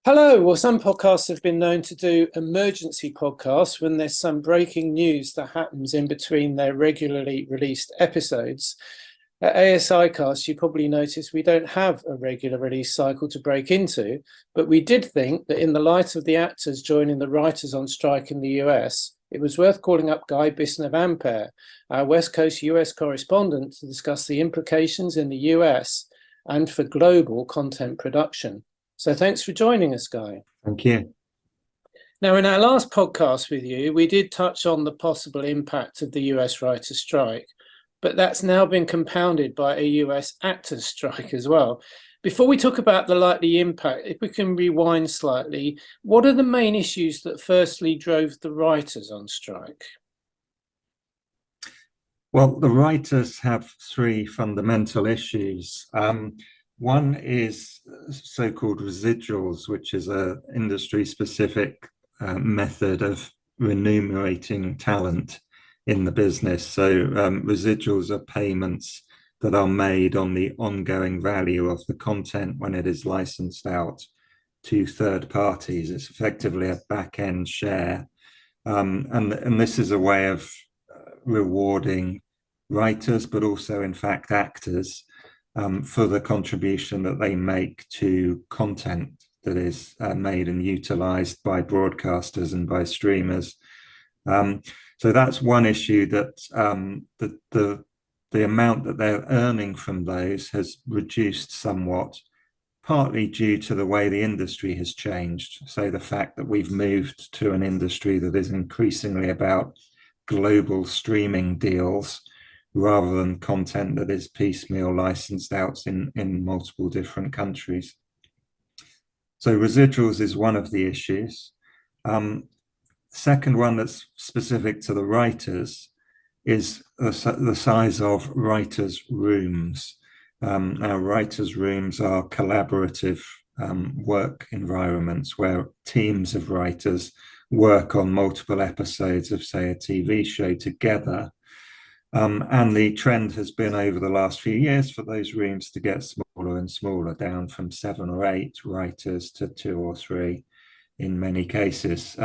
Hello. Well, some podcasts have been known to do emergency podcasts when there's some breaking news that happens in between their regularly released episodes. At asiCast, you probably noticed we don't have a regular release cycle to break into, but we did think that in the light of the actors joining the writers on strike in the US, it was worth calling up Guy Bisson of Ampere, our West Coast US correspondent, to discuss the implications in the US and for global content production. So thanks for joining us, Guy. Thank you. Now, in our last podcast with you, we did touch on the possible impact of the US writers' strike, but that's now been compounded by a US actors' strike as well. Before we talk about the likely impact, if we can rewind slightly, what are the main issues that firstly drove the writers on strike? Well, the writers have three fundamental issues. One is so-called residuals, which is an industry-specific method of remunerating talent in the business. So residuals are payments that are made on the ongoing value of the content when it is licensed out to third parties. It's effectively a back-end share. And this is a way of rewarding writers, but also, in fact, actors for the contribution that they make to content that is made and utilized by broadcasters and by streamers. So that's one issue, that the amount that they're earning from those has reduced somewhat, partly due to the way the industry has changed. So the fact that we've moved to an industry that is increasingly about global streaming deals rather than content that is piecemeal licensed out in multiple different countries. So residuals is one of the issues. Second one that's specific to the writers is the size of writers' rooms. Our writers' rooms are collaborative work environments where teams of writers work on multiple episodes of, say, a TV show together. And the trend has been over the last few years for those rooms to get smaller and smaller, down from 7 or 8 writers to 2 or 3 in many cases.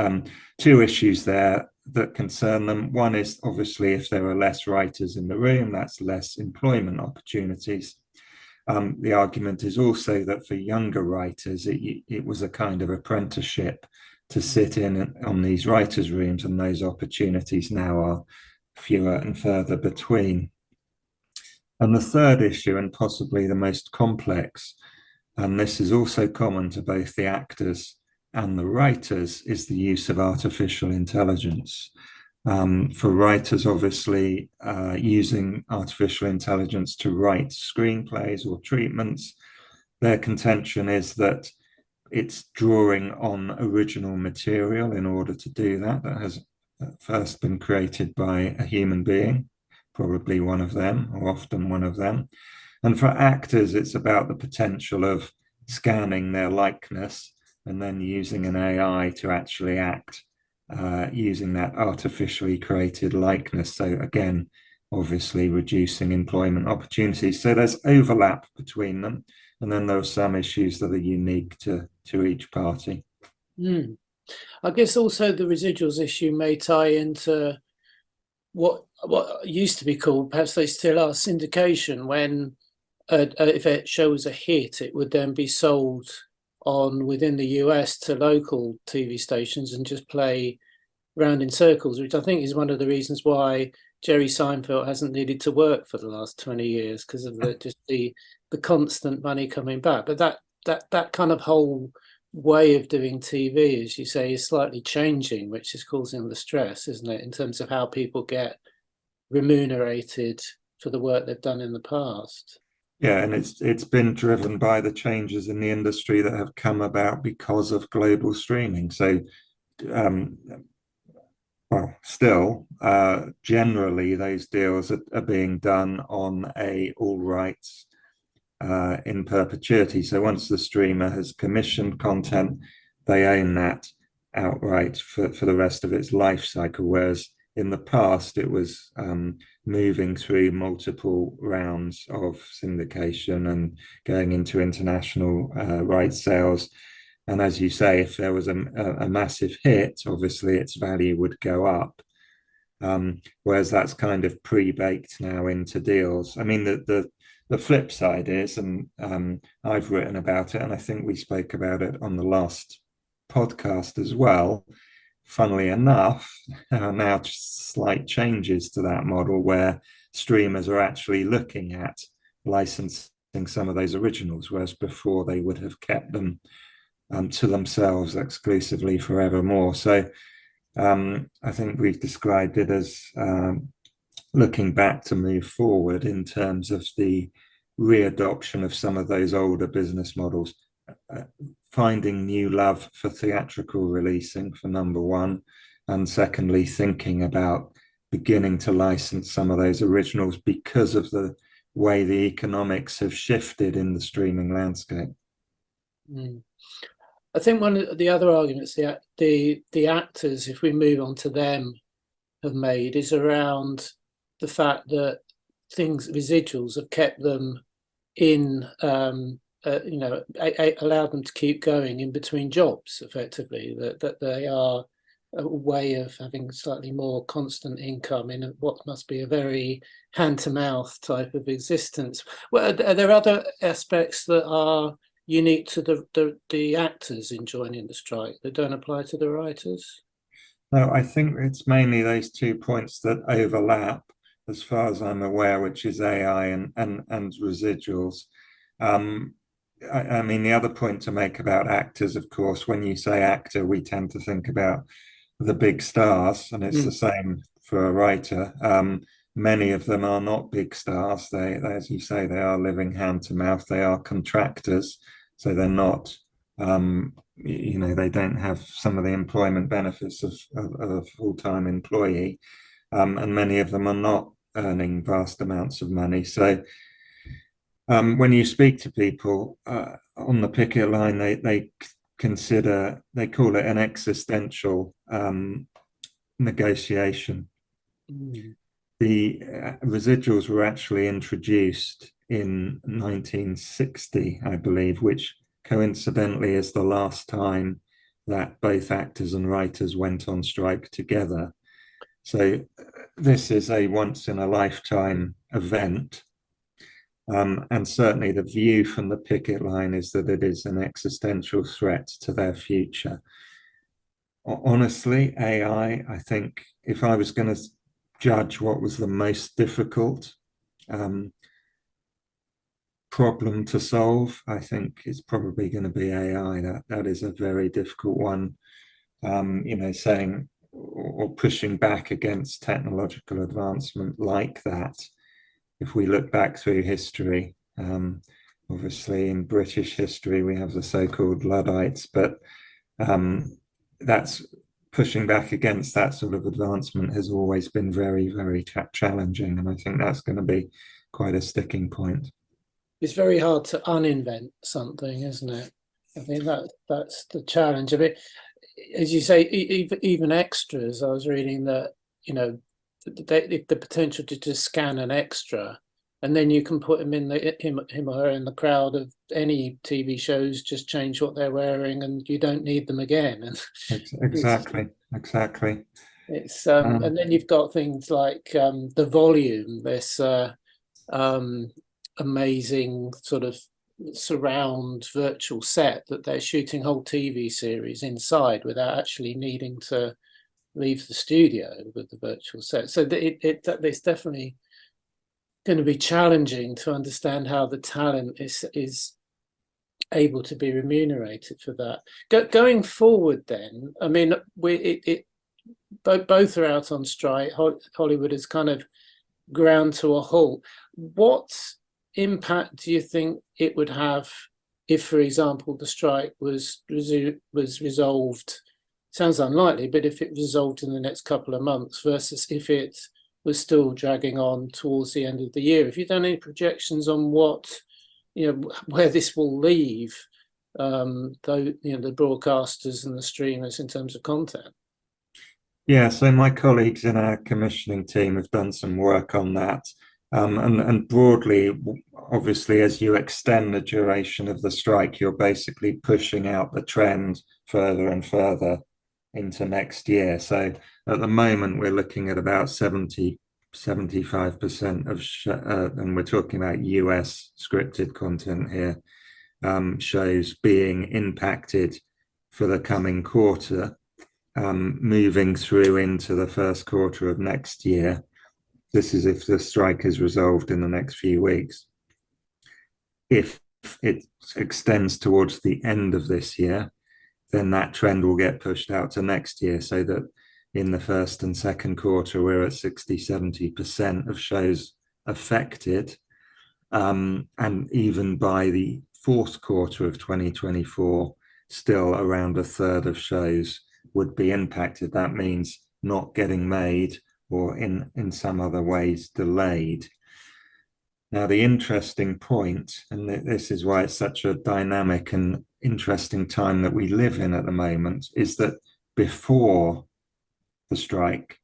Two issues there that concern them. One is obviously if there are less writers in the room, that's less employment opportunities. The argument is also that for younger writers, it was a kind of apprenticeship to sit in on these writers' rooms, and those opportunities now are fewer and further between. And the third issue, and possibly the most complex, and this is also common to both the actors and the writers, is the use of artificial intelligence. For writers, obviously, using artificial intelligence to write screenplays or treatments, their contention is that it's drawing on original material in order to do that has first been created by a human being, probably one of them, or often one of them. And for actors, it's about the potential of scanning their likeness and then using an AI to actually act using that artificially created likeness. So again, obviously reducing employment opportunities. So there's overlap between them. And then there are some issues that are unique to each party. I guess also the residuals issue may tie into what used to be called, perhaps they still are, syndication, when if a show was a hit, it would then be sold on within the US to local TV stations and just play round in circles, which I think is one of the reasons why Jerry Seinfeld hasn't needed to work for the last 20 years, because of the constant money coming back. But that kind of whole way of doing TV, as you say, is slightly changing, which is causing the stress, isn't it, in terms of how people get remunerated for the work they've done in the past. Yeah, and it's been driven by the changes in the industry that have come about because of global streaming. So, still, generally, those deals are being done on a all rights in perpetuity. So once the streamer has commissioned content, they own that outright for the rest of its life cycle. Whereas in the past, it was moving through multiple rounds of syndication and going into international rights sales. And as you say, if there was a massive hit, obviously its value would go up. Whereas that's kind of pre-baked now into deals. I mean, the flip side is, and I've written about it, and I think we spoke about it on the last podcast as well. Funnily enough, there are now slight changes to that model where streamers are actually looking at licensing some of those originals, whereas before they would have kept them to themselves exclusively forevermore. So I think we've described it as looking back to move forward in terms of the readoption of some of those older business models, finding new love for theatrical releasing for number one, and secondly, thinking about beginning to license some of those originals because of the way the economics have shifted in the streaming landscape. Mm. I think one of the other arguments the actors, if we move on to them, have made is around the fact that residuals have kept them in, allowed them to keep going in between jobs effectively, that they are a way of having slightly more constant income in what must be a very hand-to-mouth type of existence. Well, are there other aspects that are unique to the actors in joining the strike that don't apply to the writers? No, I think it's mainly those 2 points that overlap, as far as I'm aware, which is AI and residuals. I mean, the other point to make about actors, of course, when you say actor, we tend to think about the big stars, and it's the same for a writer. Many of them are not big stars. They, as you say, they are living hand to mouth. They are contractors, so they're not. They don't have some of the employment benefits of a full-time employee, and many of them are not earning vast amounts of money. So when you speak to people on the picket line, they call it an existential negotiation. The residuals were actually introduced in 1960, I believe, which coincidentally is the last time that both actors and writers went on strike together. So this is a once in a lifetime event. And certainly the view from the picket line is that it is an existential threat to their future. Honestly, AI, I think if I was going to judge what was the most difficult problem to solve, I think it's probably going to be AI. That is a very difficult one. Saying or pushing back against technological advancement like that. If we look back through history, obviously in British history we have the so-called Luddites, but that's pushing back against that sort of advancement has always been very, very challenging, and I think that's going to be quite a sticking point. It's very hard to uninvent something, isn't it? I think that's the challenge. I mean, as you say, even extras. I was reading that the potential to just scan an extra, and then you can put him or her in the crowd of any TV shows. Just change what they're wearing, and you don't need them again. And exactly. It's and then you've got things like the volume. This amazing sort of surround virtual set that they're shooting whole TV series inside without actually needing to leave the studio with the virtual set. So it's definitely going to be challenging to understand how the talent is able to be remunerated for that. Going forward, then, I mean, both are out on strike. Hollywood is kind of ground to a halt. What impact do you think it would have if, for example, the strike was resolved? Sounds unlikely, but if it resolved in the next couple of months versus if it was still dragging on towards the end of the year. Have you done any projections on where this will leave the broadcasters and the streamers in terms of content? Yeah, so my colleagues in our commissioning team have done some work on that. And broadly, obviously, as you extend the duration of the strike, you're basically pushing out the trend further and further into next year. So at the moment, we're looking at about 75% of, and we're talking about US scripted content here, shows being impacted for the coming quarter, moving through into the first quarter of next year. This is if the strike is resolved in the next few weeks. If it extends towards the end of this year, then that trend will get pushed out to next year, so that in the first and second quarter, we're at 60-70% of shows affected. And even by the fourth quarter of 2024, still around a third of shows would be impacted. That means not getting made or in some other ways delayed. Now, the interesting point, and this is why it's such a dynamic and interesting time that we live in at the moment, is that before the strike,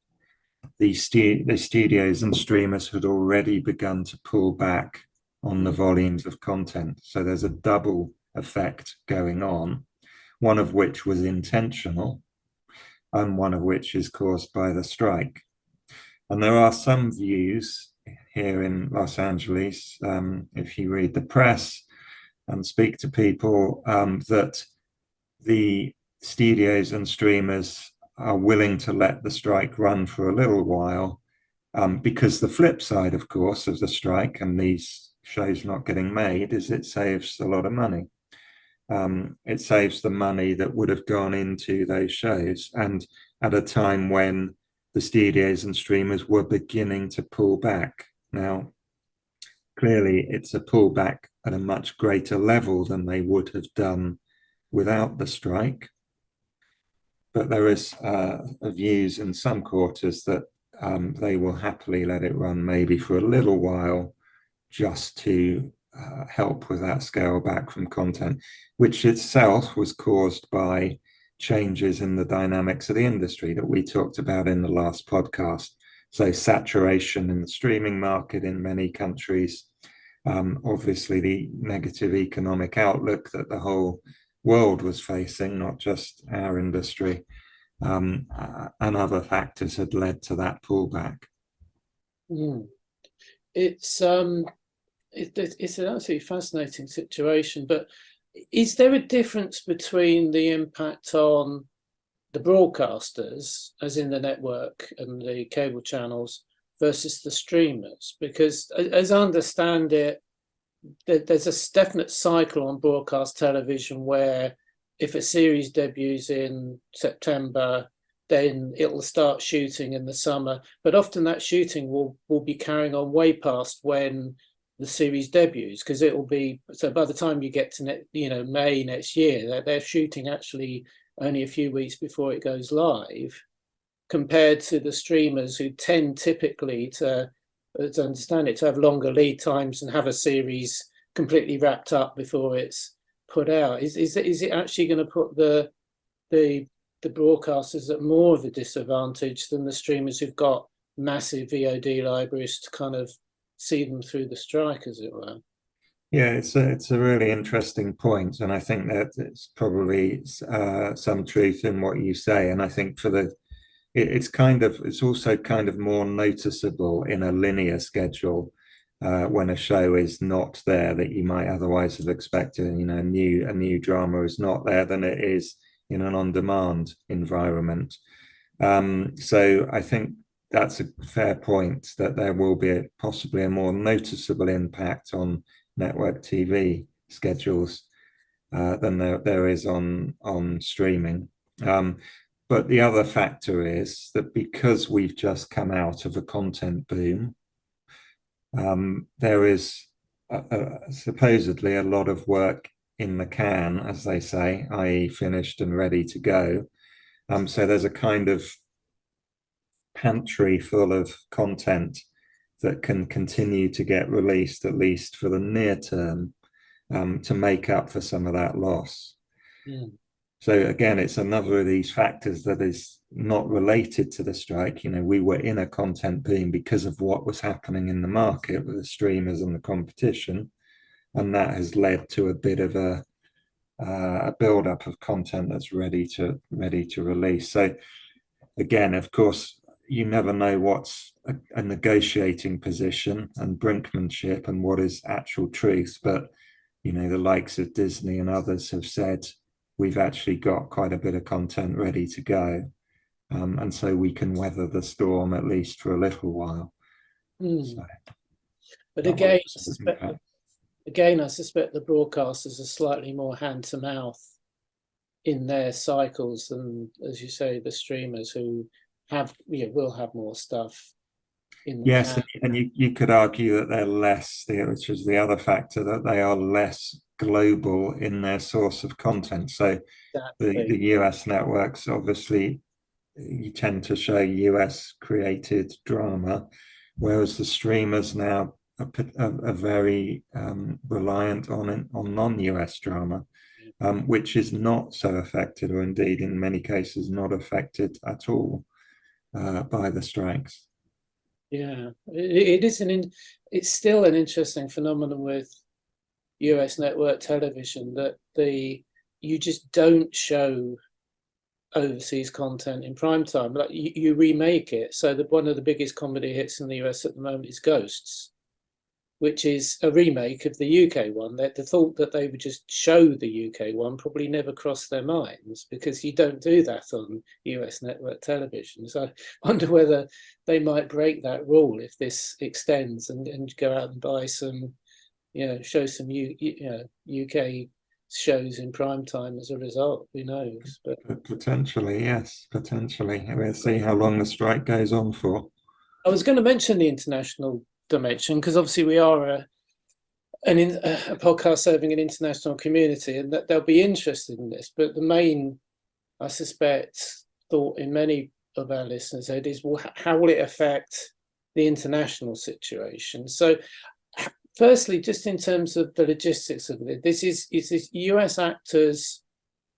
the studios and streamers had already begun to pull back on the volumes of content. So there's a double effect going on, one of which was intentional and one of which is caused by the strike. And there are some views here in Los Angeles, if you read the press and speak to people, that the studios and streamers are willing to let the strike run for a little while, because the flip side, of course, of the strike and these shows not getting made is it saves a lot of money. It saves the money that would have gone into those shows, and at a time when the studios and streamers were beginning to pull back. Now, clearly, it's a pullback at a much greater level than they would have done without the strike. But there is views in some quarters that they will happily let it run maybe for a little while just to help with that scale back from content, which itself was caused by changes in the dynamics of the industry that we talked about in the last podcast. So saturation in the streaming market in many countries, obviously the negative economic outlook that the whole world was facing, not just our industry, and other factors had led to that pullback. It's an absolutely fascinating situation, but is there a difference between the impact on the broadcasters, as in the network and the cable channels, versus the streamers? Because as I understand it, there's a definite cycle on broadcast television where if a series debuts in September, then it'll start shooting in the summer. But often that shooting will be carrying on way past when the series debuts, because it will be, so by the time you get to May next year, they're shooting actually only a few weeks before it goes live, compared to the streamers who tend typically to understand it, to have longer lead times and have a series completely wrapped up before it's put out. Is it actually going to put the broadcasters at more of a disadvantage than the streamers who've got massive VOD libraries to kind of see them through the strike, as it were? Yeah, it's a really interesting point, and I think that it's probably some truth in what you say. And I think it's also kind of more noticeable in a linear schedule when a show is not there that you might otherwise have expected. A new drama is not there than it is in an on-demand environment. So I think that's a fair point, that there will be possibly a more noticeable impact on network TV schedules than there is on streaming. But the other factor is that because we've just come out of a content boom, there is supposedly a lot of work in the can, as they say, i.e. finished and ready to go. So there's a kind of pantry full of content that can continue to get released, at least for the near term, to make up for some of that loss. So again, it's another of these factors that is not related to the strike. We were in a content boom because of what was happening in the market with the streamers and the competition, and that has led to a bit of a build-up of content that's ready to release. So again, of course, you never know what's a negotiating position and brinkmanship and what is actual truth, but the likes of Disney and others have said we've actually got quite a bit of content ready to go. And so we can weather the storm at least for a little while. So But that again, was I suspect the broadcasters are slightly more hand to mouth in their cycles than, as you say, the streamers who will have more stuff in the Yes, can. and you could argue that they're less, which is the other factor, that they are less global in their source of content. So the US networks, obviously, you tend to show US created drama, whereas the streamers now are very reliant on non-US drama, which is not so affected, or indeed in many cases not affected at all by the strikes. Yeah, it's still an interesting phenomenon with US network television that you just don't show overseas content in prime time. Like you remake it. So that one of the biggest comedy hits in the US at the moment is Ghosts, which is a remake of the UK one. The thought that they would just show the UK one probably never crossed their minds, because you don't do that on US network television. So I wonder whether they might break that rule if this extends and go out and buy some, show some UK shows in prime time as a result. Who knows? But potentially, yes, potentially. We'll see how long the strike goes on for. I was going to mention the international dimension because obviously we are a podcast serving an international community, and that they'll be interested in this. But the main, I suspect, thought in many of our listeners' head is, well, how will it affect the international situation? So, firstly, just in terms of the logistics of it, this is US actors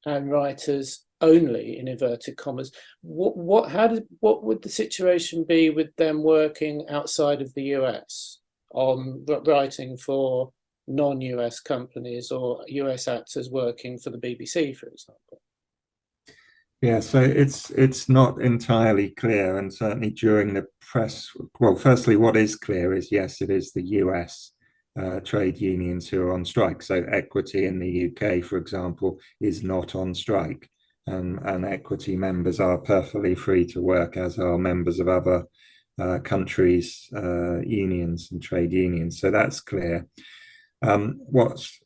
and writers only, in inverted commas. What would the situation be with them working outside of the US on writing for non-US companies, or US actors working for the BBC, for example? Yeah, so it's not entirely clear, and certainly during the press. Well, firstly, what is clear is, yes, it is the US trade unions who are on strike. So Equity in the UK, for example, is not on strike, and Equity members are perfectly free to work, as are members of other countries' unions and trade unions. So that's clear. What's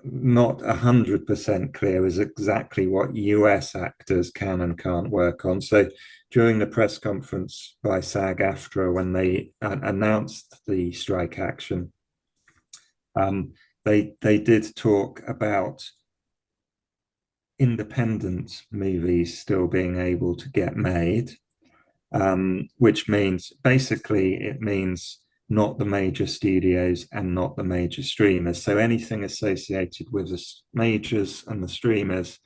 not 100% clear is exactly what US actors can and can't work on. So during the press conference by SAG-AFTRA, when they announced the strike action, they did talk about independent movies still being able to get made, which means basically it means not the major studios and not the major streamers. So anything associated with the majors and the streamers,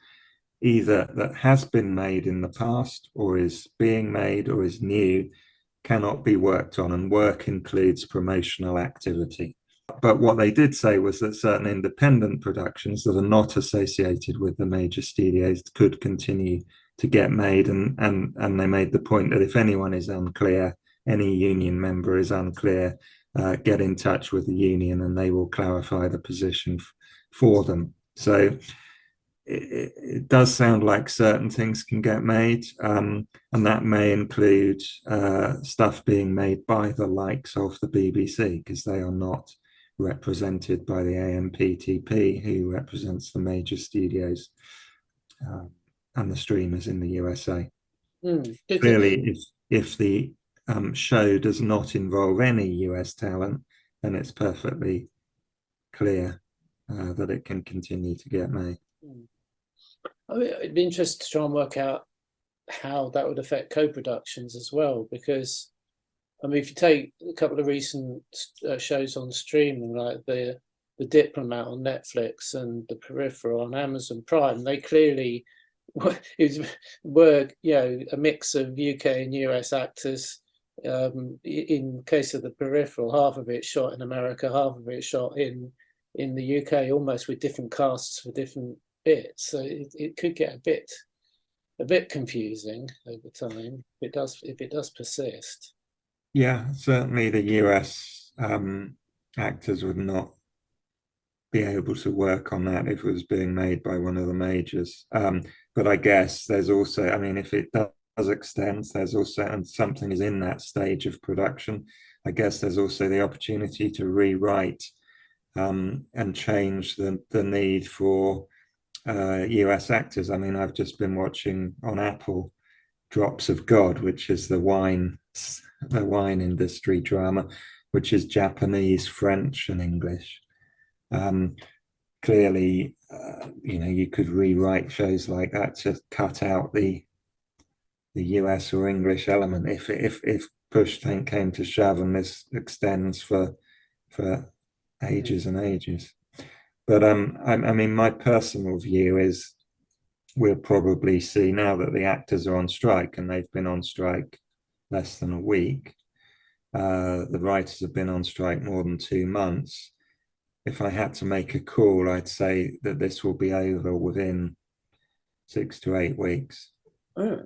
either that has been made in the past or is being made or is new, cannot be worked on, and work includes promotional activity. But what they did say was that certain independent productions that are not associated with the major studios could continue to get made, and they made the point that if anyone is unclear, any union member is unclear, get in touch with the union and they will clarify the position for them. So it does sound like certain things can get made, and that may include stuff being made by the likes of the BBC, because they are not represented by the AMPTP, who represents the major studios and the streamers in the USA. Clearly, if the show does not involve any US talent, then it's perfectly clear that it can continue to get made. I mean, it'd be interesting to try and work out how that would affect co-productions as well, because I mean, if you take a couple of recent shows on streaming, like the Diplomat on Netflix and The Peripheral on Amazon Prime, they clearly were a mix of UK and US actors. In case of the Peripheral, half of it shot in America, half of it shot in the UK, almost with different casts for different bits. So it could get a bit confusing over time if it does persist. Yeah, certainly the US actors would not be able to work on that if it was being made by one of the majors. But I guess there's also, I mean, if it does extend, there's also, and something is in that stage of production, I guess there's also the opportunity to rewrite and change the need for US actors. I mean, I've just been watching on Apple Drops of God, which is the wine industry drama, which is Japanese, French, and English. Clearly, you could rewrite shows like that to cut out the US or English element if push came to shove, and this extends for ages and ages. But I mean, my personal view is we'll probably see, now that the actors are on strike, and they've been on strike less than a week. The writers have been on strike more than 2 months. If I had to make a call, I'd say that this will be over within 6 to 8 weeks. Oh,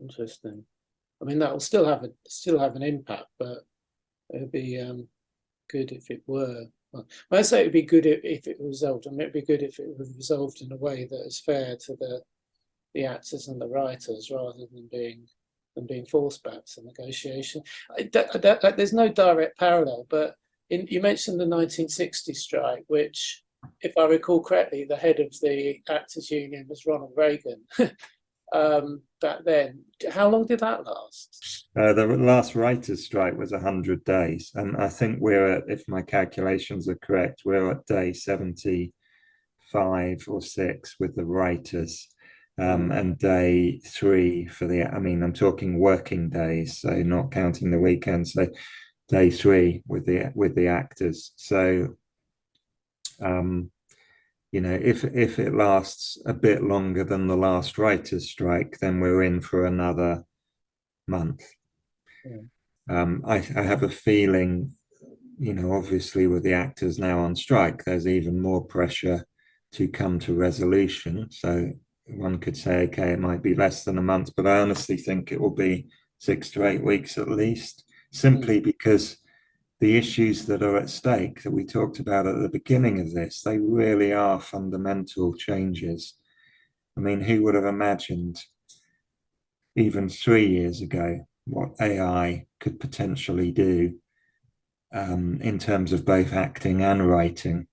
interesting. I mean, that will still have an impact, but it'd be good if it were. Well, I say it'd be good if it resolved. I mean, it'd be good if it was resolved in a way that is fair to the actors and the writers, rather than being forced back to negotiation. There's no direct parallel, but you mentioned the 1960 strike, which, if I recall correctly, the head of the actors union was Ronald Reagan. Back then, how long did that last? The last writers' strike was 100 days, and I think we're at, if my calculations are correct, we're at day 75 or 6 with the writers, and day 3 for the. I mean, I'm talking working days, so not counting the weekends. So day 3 with the actors. So, if it lasts a bit longer than the last writers' strike, then we're in for another month. I have a feeling, obviously with the actors now on strike, there's even more pressure to come to resolution. So one could say, okay, it might be less than a month, but I honestly think it will be 6 to 8 weeks at least, simply because the issues that are at stake that we talked about at the beginning of this, they really are fundamental changes. I mean, who would have imagined even 3 years ago what AI could potentially do in terms of both acting and writing?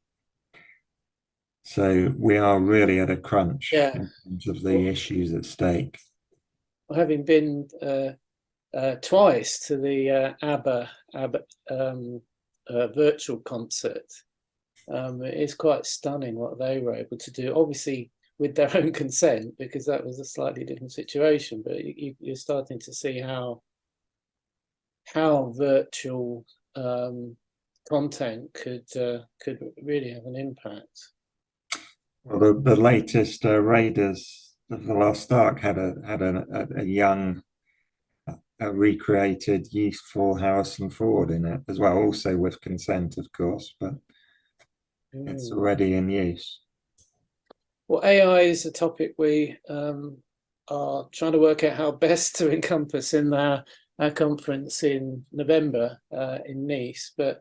So we are really at a crunch in terms of the issues at stake. Having been twice to the ABBA virtual concert, it's quite stunning what they were able to do. Obviously, with their own consent, because that was a slightly different situation. But you're starting to see how virtual content could really have an impact. Well, the latest Raiders of the Lost Ark had a young, recreated youthful Harrison Ford in it as well, also with consent, of course, but it's already in use. Well, AI is a topic we are trying to work out how best to encompass in our conference in November in Nice. But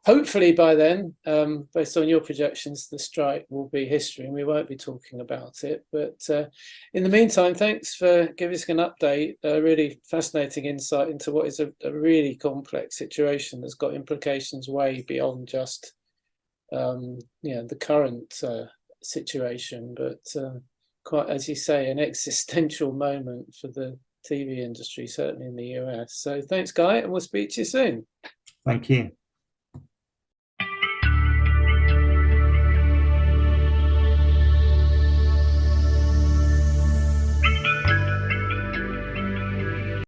hopefully by then, based on your projections, the strike will be history and we won't be talking about it. But in the meantime, thanks for giving us an update, a really fascinating insight into what is a really complex situation that's got implications way beyond just the current situation, but quite, as you say, an existential moment for the TV industry, certainly in the US. So thanks, Guy, and we'll speak to you soon. Thank you.